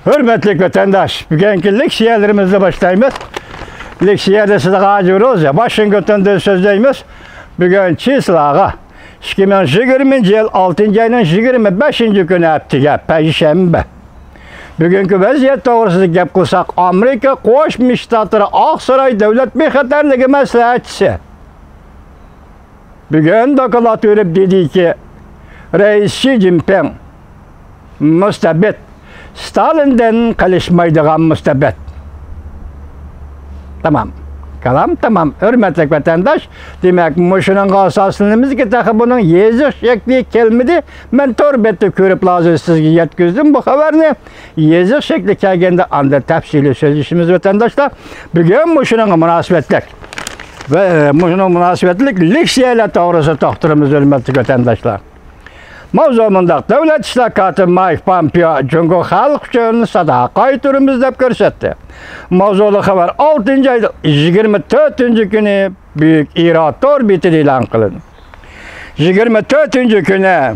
Hürmetli vatandaş, bugünkü leksiyelerimizle başlayımız. Leksiyede size ağacıyoruz ya, Washington'da sözleyimiz. Bugün Çislağa, 2020 yıl 6. ayının 25. günü heptiga, Perşembe. Bugünkü vaziyet doğrusu gap kılsak, Amerika Qo'shma Shtatlar Oqsaroy davlat bexatarligi maslahatchisi. Bugün doklad verip dedi ki, Reis Xi Jinping mustabid, Stalin'den kalışmaydıgan mustabid. Tamam. Kalam tamam. Hürmetli vatandaş, demek muşunun asasınımız ki bunun yazık şekli kelmedi. Ben torbette körüp lazım sizge yetkizdim bu haberini. Yazık şekli kelgende anda tefsili sözleşimiz vatandaşlar. Bugün muşunun münasebetlik ve muşunun münasebetlik leksiyeyle doğrusu tohturumuz hürmetli vatandaşlar. Mavzumunda Devlet İşlakatı Mike Pompeo Cumhur Halk üçün sadaqay turumuz dep görsetdi. Mavzulu haber 6. ayda 24. günü büyük İrat orbiti ilan kılındı. 24. günü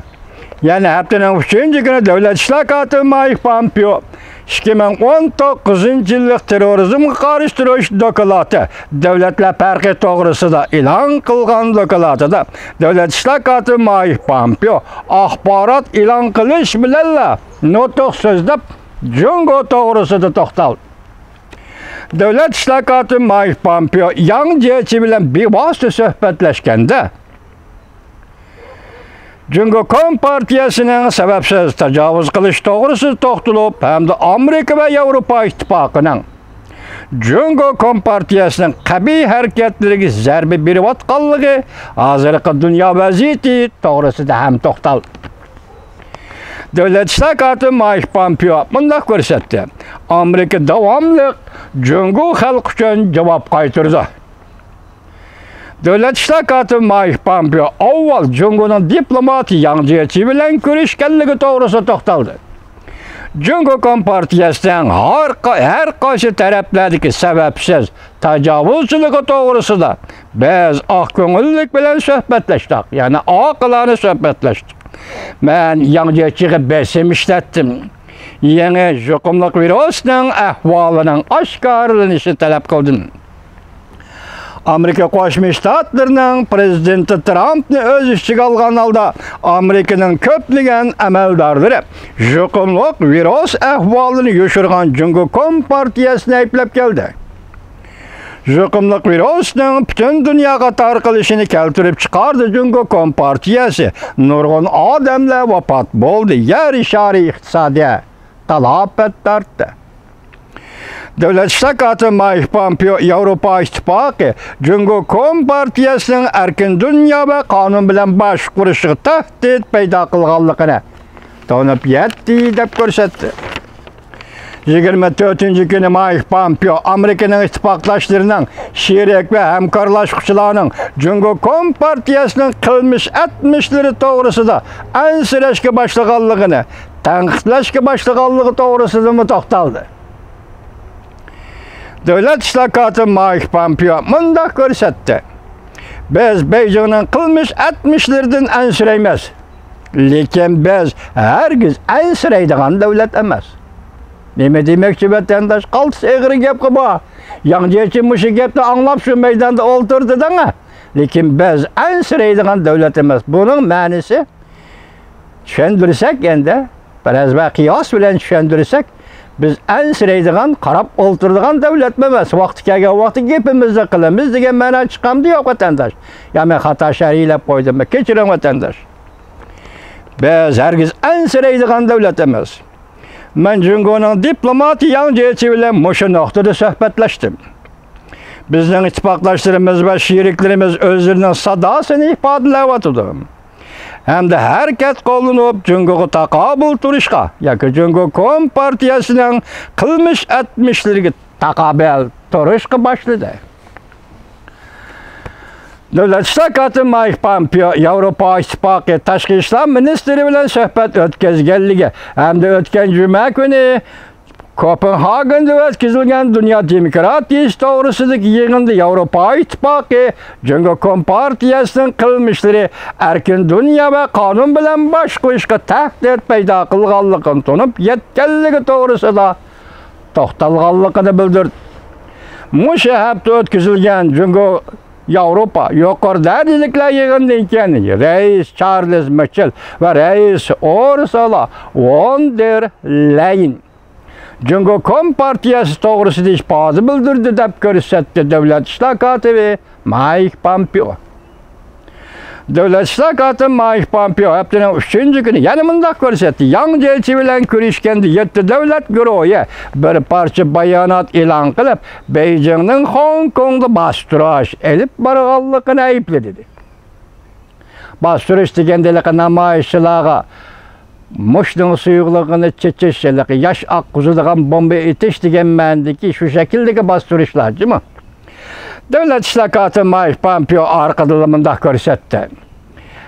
yani haftanın 3. günü Devlet İşlakatı Mike Pompeo 2019 yıllık terörizm karıştırış dokladı. Devletler farkı doğrusu da ilan kılgan dokladı da Devlet İşlakatı Mike Pompeo ahbarat ilan kılış bilenle notuk sözde Cungo doğrusu da toxtaldı. Devlet İşlakatı Mike Pompeo yan ciheti bilen bir vasıta söhbetleşkende Cumhur Partiyasının sebepsiz tecavüz kılış doğrusu toxtulup hem de Amerika ve Avrupa İttifakının Cumhur Partiyasının kabi hareketleri zerbi bir vatkallığı hazırlıkı dünya vaziyeti doğrusu da hem toxtal. Devlet İşlakatı Mike Pompeo bundak görsetti. Amerika devamlı Cumhur halk için cevap kaytırdı. Devlet İşlakatı Mike Pompeo avval Cumhur'un diplomati yancıyeti bilen görüşkenligi doğrusu toxtaldı. Cumhur Partiyasının her karşı taraflardaki sebepsiz tecavüzçülüğü doğrusu da biz akgönüllük bilen söhbetleştik. Yani akılanı söhbetleştik. Ben yancıyetiği besim işlettim. Yeni jukumluk virüsünün ahvalının aşkarlanışı talep kıldım. Amerika Qo'shma Shtatlarının prezidenti Trump'ni öz işçiga algan halda Amerika'nın köpligen amaldarlari jukumluk virus ahvalini yoshirgan Cumhur Partiyasini ayblab keldi. Jukumluk virusning butun dunyoga tarqalishini keltirib chiqardi Cumhur Partiyasi. Nurg'un odamlar vafot bo'ldi, yer shari iqtisodiy talafot tortdi. Devlet İşlakatı Mike Pompeo Avrupa İttifakı Cumhur Partiyasının erkin dünya ve kanun bilen baş kuruşu tehdit payda kılganlıkını tanıp yetti dep görsetti. 24. günü Mike Pompeo Amerika'nın ittifaklaşlarının şerik ve hemkarlaşıkçılarının Cumhur Partiyasının kılmış etmişleri doğrusu da ensüreşki başlıqallığını tenkitleşki başlıqallığı doğrusu da mı toxtaldı. Devlet İşlakatı Mike Pompeo bundak görsetti. Biz Beijing'in kılmış etmişlerden ensüreymiz. Lekin biz hergiz ensüreydiğen devlet emez. Neme demekçi vatandaş kaltıs eğri gep kıba. Yancı muşu gepte anlap şu meydanda olturdu dana. Lekin biz ensüreydiğen devlet emez. Bunun manisi düşündürsek endi, biraz ve kıyas bilen düşündürsek biz ensireydiğen, karab olturduğun devlet memez. Vakti kelgen vakti gepimizde kılımız degen menen çıkamdı yok vatandaş. Ya ben hata şerhiyle koydum, keçiren vatandaş. Biz hergiz ensireydiğen devlet emez. Ben Cumhur'un diplomati yancıyeti bilen muşu noktada söhbetleştim. Bizden ittifaklaştırımız ve şiriklerimiz özlerinin sadasını ifadelevatıdı. Hem de herkes kolunup Cumhur'u takabul turuşka, yaki Cumhur Partiyasının kılmış etmişleri takabel turuşka başladı. Devlet İşlakatı Mike Pompeo Avrupa İttifakı Tashqi ishlar ministri bilan suhbat o'tkazganligi hem de o'tgan juma kuni Kopenhagen'da o'tkazilgan Dunyo demokratiyasi to'g'risidagi yig'inda Yevropa Ittifoqi Jungo Kompartiyasining qilmishlari erkin dunyo va qonun bilan bosh qo'yishga tahdid paydo qilganligini tunib yetganligi to'g'risida to'xtalganligini bildirdi. Musha hafta o'tkazilgan Jungo Yevropa yuqori darajaliklar yig'inidan keyin Rais Charles Michel va Rais Ursula von der Leyen Jungo Kompartiyasi to'g'risida ishpozi bildirdi deb ko'rsatdi Davlat ishlar kotibi Mike Pompeo. Davlat ishlar kotibi Mike Pompeo haftaning 3-kuni yana bunday ko'rsatdi. Yangi elchi bilan ko'rishganda 7 davlat guruhi bir parcha bayonot e'lon qilib, Beijingning Hong Kongda bostirish elib borganligini aybladi. Bostirish degandagi namoyishchilarga Mushning suyuqligini chechishlik, yosh oqquzadigan bomba etish degan ma'nodagi shu shakldagi bostirishlarmi? Davlat ishlar kotibi Mike Pompeo orqadan bunday ko'rsatdi.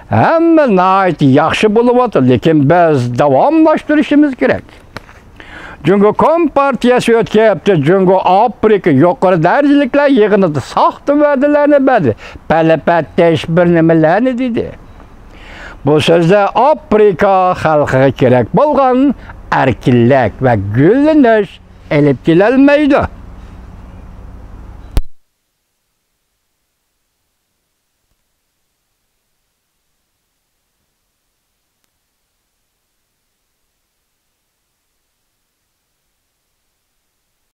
Hamma nihoyat yaxshi bo'lyapti, lekin biz davomlashtirishimiz kerak. Jungo Kompartiyasi o'tkazdi, Jungo Afrika yuqori darajaliklar yig'inida soxta va'dalarni berdi. Palapattash bir nimalarni dedi. Bu so'zda Afrika xalqiga kerak bo'lgan erkinlik va gullanish elib kelolmaydi.